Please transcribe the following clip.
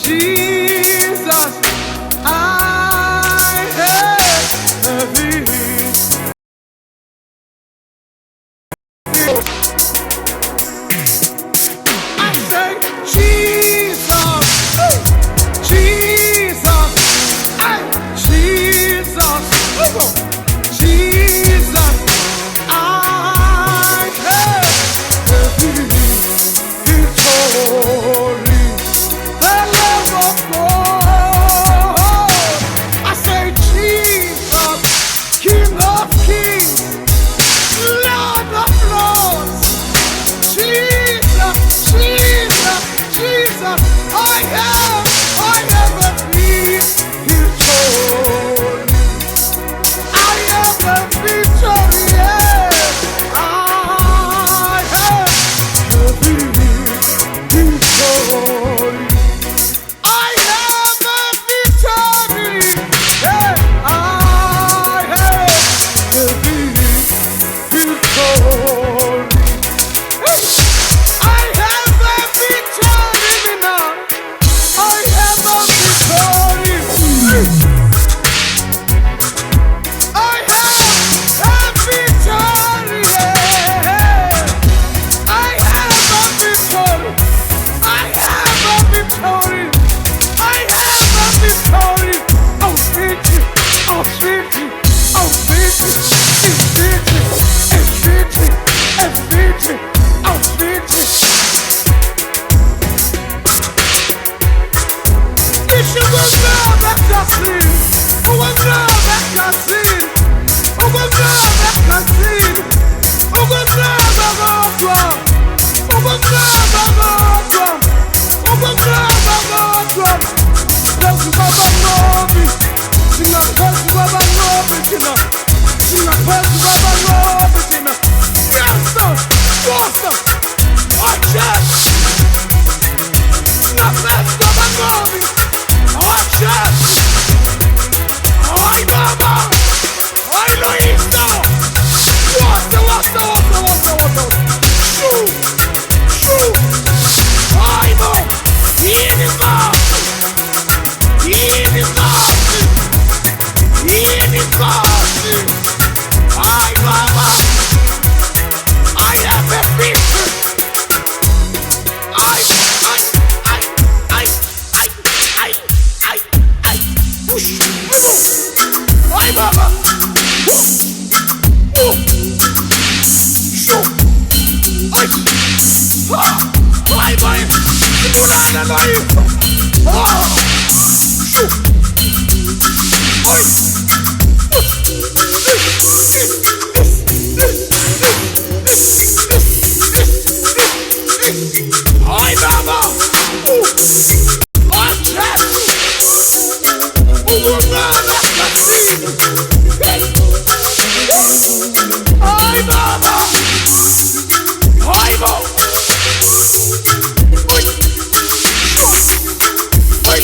Jesus, I have thee. I say, Jesus, Jesus, Jesus, Jesus, I have victory, the love of God. I say, Jesus, King of Kings, Lord of Lords. Jesus, Jesus, Jesus, I have a victory. I have a victory. Yeah. I have a victory. I have a victory. Yeah. I have a victory. I have a victory now. I have a victory. I have a victory. I have a victory. I have a victory. I have a victory. Oh, victory. Oh, victory. Oh, victory. It's victory. It's victory. It's victory. Oh, victory. It's your love that I see. Oh, love that I see. Oh, love that I see. Oh, love that I love. Oh, love that I love. Oh, love that I love. Let's go back to sing a praise to Baba Nobi, sing a praise to Baba Nobi, sing a yes, sir, yes, sir. Oh, yes. Sing a praise to Baba Nobi. Oh, yes. Ay, Baba. Ay, Luisa. What's Shoo. Shoo. Ay, Bo. Ay, Baba. I have a victory. Push. Ay, Baba. Shoo. Ay. Ay, Baba. Muna na yun. Shoo. Ay. Ay, Baba. Ay, yes. Ay, Baba. Ay, Bo. Ay. Ay.